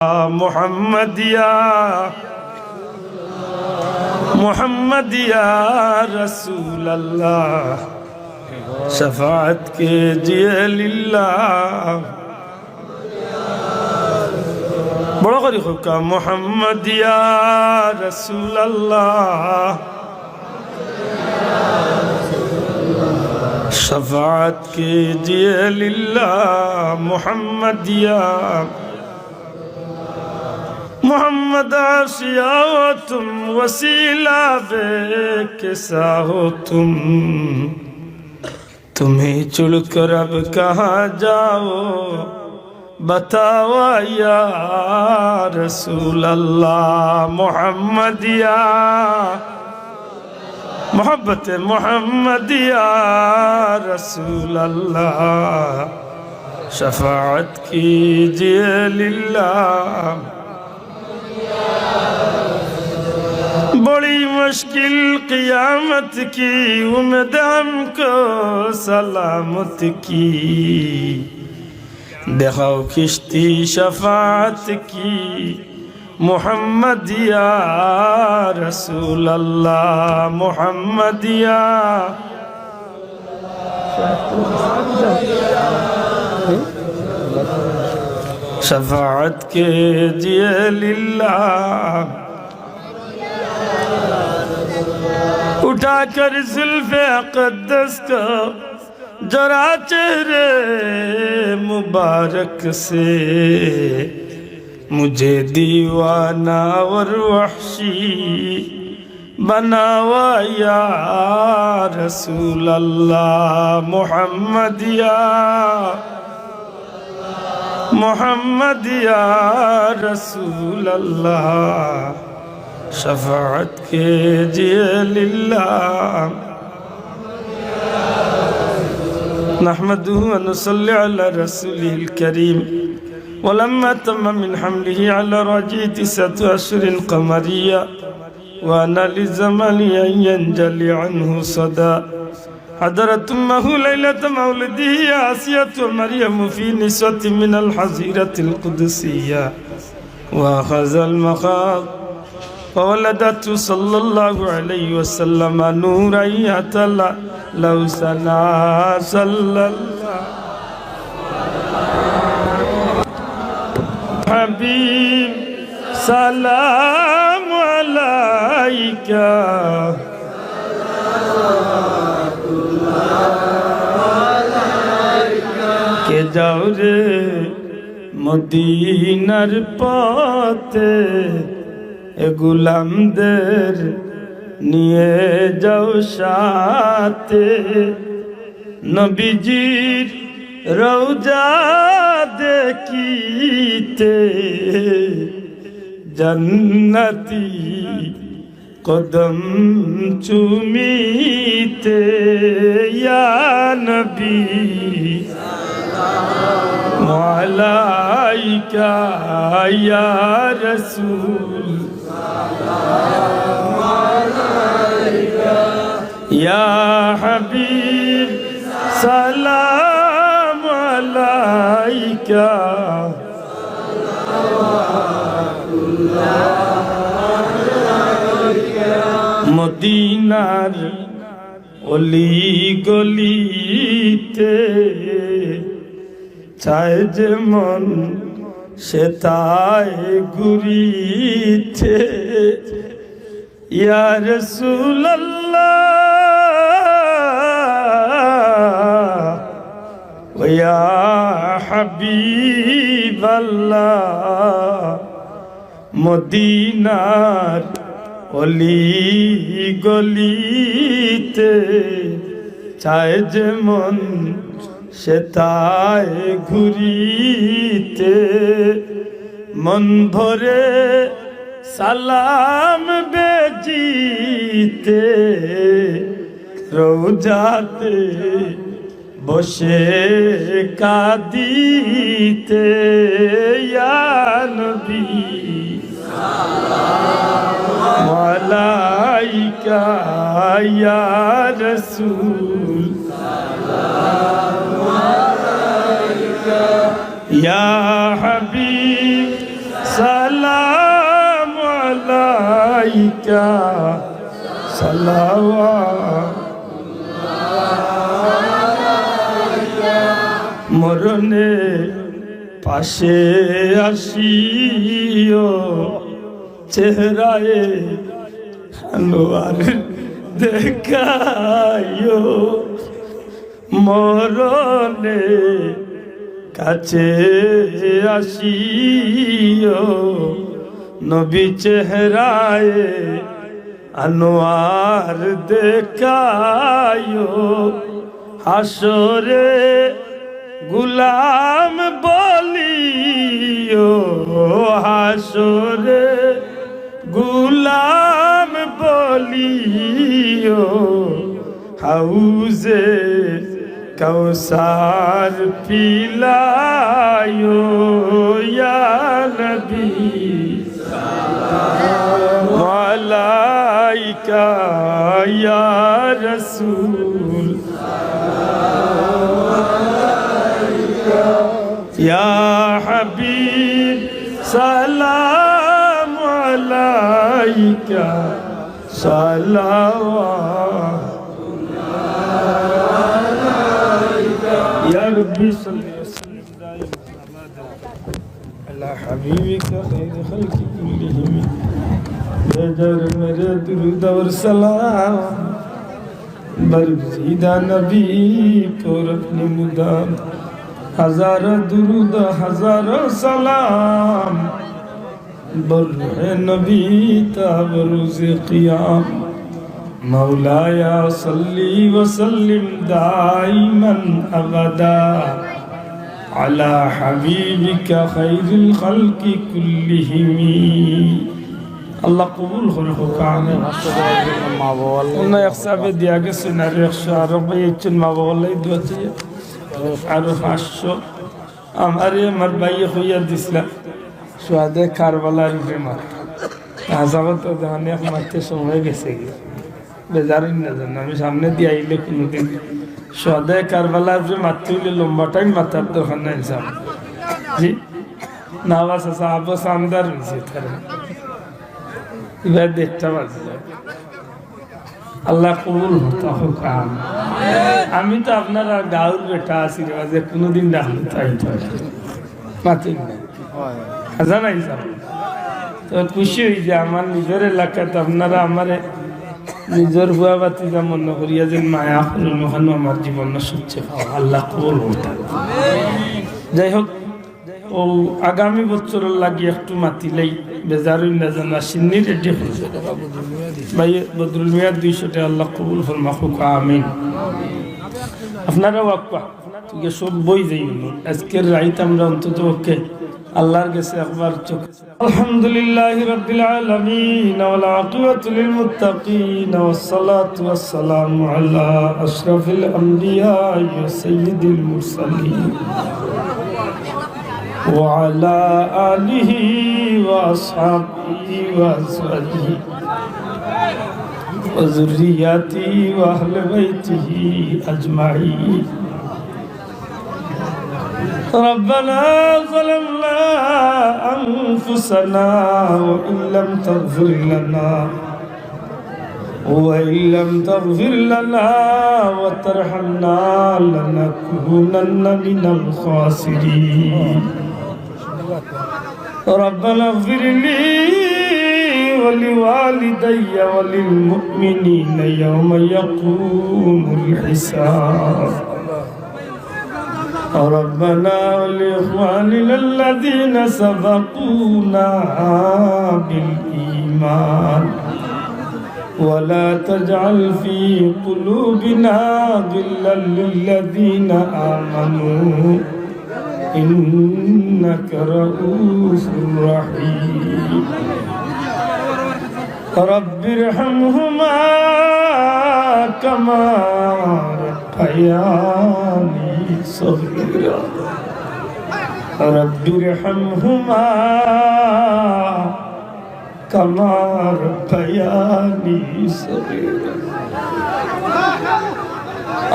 मोहम्मद या रसूल अल्लाह शफाअत कीजिए लिल्लाह बड़ा करी खुका मोहम्मद या रसूल अल्लाह शफाअत कीजिए लिल्लाह मोहम्मद या मोहम्मद आशिया हो तुम वसीला बेकिसा हो तुम्हें चुड़कर अब कहाँ जाओ बताओ या रसूल अल्लाह मोहम्मद या मोहब्बत मोहम्मद या रसूल अल्लाह शफाअत कीजिए लिल्लाह बड़ी मुश्किल क़ियामत की उम्मीद हमको सलामत की दिखाओ किश्ती शफाअत की मोहम्मद या रसूल अल्लाह मोहम्मद या शफाअत कीजिए लिल्लाह उठाकर जुल्फ़े अक़दस को जरा चेहरे मुबारक से मुझे दीवाना और वहशी बनावा या रसूल अल्लाह मोहम्मद या रसूल अल्लाह शफाअत कीजिए लिल्लाह नहमदुहु व नुसल्ली अला रसूलिल करीम वलम्मा तम्म मिन हम्लिही अला रजी तिसअतु अश्हुरिन क़मरिय्या व अना लिज़मानि अन यंजलि अन्हु सदा हदरत उम्महु लैलत मौलिदिही आसियतु मरियम फी निस्वतिन मिनल हज़ीरतिल क़ुदसिय्या व अख़ज़ल मख़ाज़ फवलदतु सल्लल्लाहु अलैहि वसल्लम नूरा यतला लौ सना सल्लल्लाहु हबीब सलाम अलैका के जाओ रे मदीनार पथे गुलामদের নিয়ে যাও সাথে নবীজির রওজা দেখিতে জান্নাতি কদম চুমিতে ইয়া নবী সালাম আলাইকা ইয়া রাসূল या हबीब सलाम अलैका मदीनार অলি গলিতে চায় যে মন সে তাই ঘুরিতে ইয়া রাসূলুল্লাহ ওয়া ইয়া হাবিবাল্লাহ মদিনার অলি গলিতে চায় যে মন সে তাই ঘুরিতে মন ভরে সালাম বেজিতে রোজাতে বসে কাঁদিতে ইয়া নবী সালাম আলাইকা ইয়া রাসূল সালাম আলাইকা ইয়া হাবিব সালাম আলাইকা সালাওয়াত মরণে পাশে আসিও চেহারায় আনোয়ার দেখাইও মরণে কাছে আসিও নবী চেহারায় আনোয়ার দেখাইও হাসরে গুলাম বলিও হাসরে গুলাম বলিও হাউজে কৌসার পিলায়ো ইয়া নবী সালাম আলাইকা ইয়া রাসূল ইয়া হাবিব সালাম আলাইকা সালাওয়াত يا ربي صل وسلم دائما ابدا على حبيبك خير خلق كلهم يا جر میرے درود اور سلام برزیدہ نبی پر اپنی مدام ہزار درود ہزار سلام برح نبی تاب روز قیام مولایا صلی وسلم دائما ابدا على حبيبك خير الخلق كلهم আল্লাহ কবুল করে হোক আমিন অন্য একসাথে দিয়া গেছে না 140 মা বাবালাই দোয়াতে আর 500 আমার ভাই হইয়া দিছিলা সুয়াদে কারবালার বেমার আজাবত তো অনেক মারতে সময় গেছে বেজারিন না জান আমি সামনে দিয়ে আইলে কোনোদিন সুয়াদে কারবালার যে মারতে হইলে লম্বা টাইম মাথার দরকার নাই সাহেব জি নাওয়াজ সাহেব সামদার হয়েছে তারা এবার দেখতে পাচ্ছি আল্লাহ কবুল হোক আমি তো আপনারা গাঁর বেটা আছি যে কোনোদিন ডাকলে তাই পাতেন না জানাই যাব তো খুশি হই যে আমার নিজের এলাকাতে আপনারা আমার নিজের হুয়া বাতি যা মনে করিয়া যে মায়া অনুখানো আমার জীবন সচ্ছে খাওয়া আল্লাহ কবুল হোক যাই হোক ও আগামী বছরের লাগি একটু মাতিলেই বেজারুন না জানা সিন্নি রেডি হয়েছে ভাই বদরুল মিয়া 200 টাকা আল্লাহ কবুল ফরমাকুক আমিন আপনারা ওয়াক্ফা ঠিক সব বই যাই আজকের রাইত আমরা অন্তত ওকে আল্লাহর কাছে একবার চোখ আলহামদুলিল্লাহ রাব্বিল আলামিন ওয়াল আকিবাতু লিল মুত্তাকিন ওয়াস সালাতু ওয়াস সালামু আলা আশরাফিল আমবিয়া ওয়া সাইয়্যিদিল মুরসালিন وعلى آله وأصحابه وأزواجه وذرياته وأهل بيته أجمعين ربنا ظلمنا أنفسنا وإن لم تغفر لنا وترحمنا لنكونن من الخاسرين ربنا اغفر لي ولوالدي وللمؤمنين يوم يقوم الحساب ربنا ولإخواننا الذين سبقونا بالإيمان ولا تجعل في قلوبنا غلا للذين آمنوا إنك رؤوف رحيم رب ارحمهما كما ربياني صغيرا رب ارحمهما كما ربياني صغيرا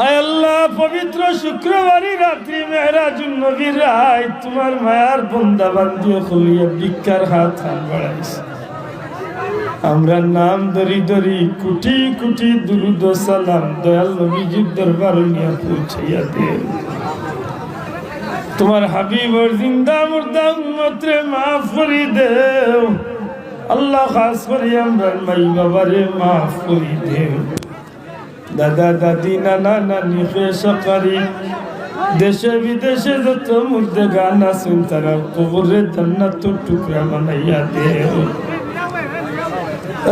আয় আল্লাহ, পবিত্র শুক্রবারই রাত্রি মেহরাজুন নবীর রায় তোমার মায়ার বন্দা বান্দিও খুলিয়া ভিক্ষার হাত বাড়াইছে। আমরা নাম ধরি ধরি কোটি কোটি দুরুদ ও সালাম দয়াল নবীজির দরবার নিয়ে পৌঁছাইয়া দে। তোমার হাবিবর জিন্দা মুর্দা উম্মতরে মাফ করি দেও আল্লাহ, খাস করে আমরা মাই বাবারে মাফ করি দেও। দাদা দাদি নানা নানি সকারি দেশে বিদেশে যত মুর্দে গান আছেন তারা কবরে জান্নাতুর টুকরা বানাইয়া দেও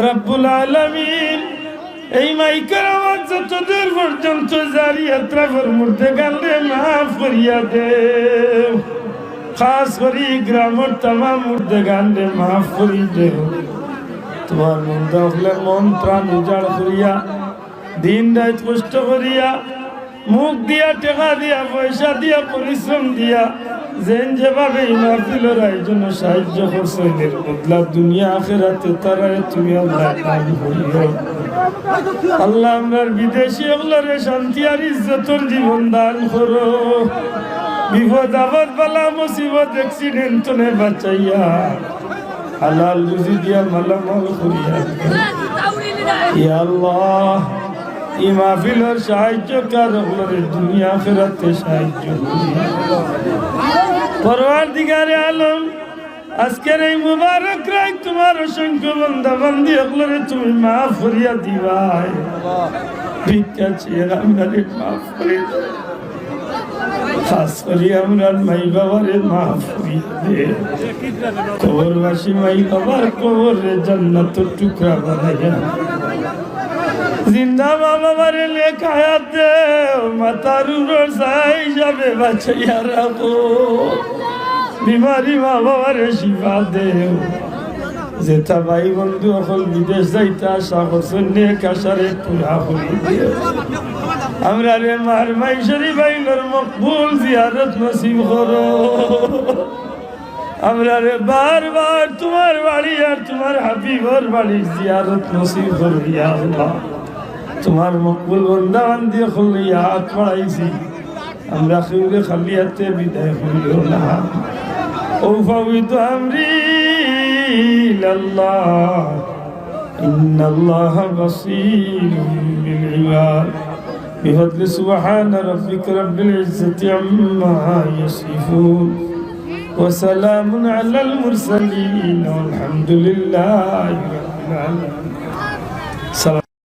রব্বুল আলামিন। এই মাইকের আওয়াজ যতদূর পর্যন্ত জারি আত্রাফের মুর্দে গানরে মাফ করিয়া দেও, খাস করি গ্রামের তামাম মুর্দে গানরে মাফ করি দেও। তোমার মন্দা হলে মন প্রাণ উজাড় করিয়া দিন রাত কষ্ট করিয়া মুখ দিয়া টেকা দিয়া পয়সা দিয়া পরিশ্রম দিয়া যেন যেভাবে মাহফিলের আয়োজন সাহায্য করছেন এর বদলা দুনিয়া আখিরাতে তারাই তুমি আল্লাহ দান করিও। আল্লাহ আমরার বিদেশি ওগুলোরে শান্তি আর ইজ্জতর জীবন দান করো। বিপদ আপদ বালা মুসিবত অ্যাক্সিডেন্ট নে বাঁচাইয়া হালাল রুজি দিয়া মালামাল করিয়া ইয়া আল্লাহ। এই মাহফিলের সাহায্য কারগুলোরে দুনিয়া আখিরাতে সাহায্য করিয়া। পরওয়ারদিগারে আলম, আজকের এই মুবারক রাত তোমার অসংখ্য বান্দা বান্দি ওগুলোরে তুমি মাফ করিয়া দিবাই। ভিক্ষা চেয়ে আমরারে মাফ করে দাও, খাস করি আমরার মাই বাবারে মাফ করিয়া দে। কবরবাসী মাই বাবার কবরে জান্নাতের টুকরা বানাইয়া জিন্দা মা বাবারে লেখা হায়াত দেও, মাতার উপর ছায়া হিসাবে বাঁচাইয়া রাখো। বিমারি মা বাবারে শিফা দেও। যেটা ভাই বন্ধু অকল বিদেশ যাইতে আশা করছেন নেক আশারে পুরা করি দেও। আমরা রে মার মাই শরীফ আইনোর মকবুল জিয়ারত নসিব করো। আমরা রে বারবার তোমার বাড়ি আর তোমার হাবিবর বাড়ি জিয়ারত নসিব করো ইয়া আল্লাহ। তোমার মকবুল বন্দা বান্দি খুলিয়া হাত বাড়াইছি, আমরা খেউরে খালি হাতে বিদায় করিও না। أفوض أمري إلى الله إن الله بصير بالعباد بفضل سبحان ربك رب العزة عما يصفون وسلام على المرسلين والحمد لله رب العالمين.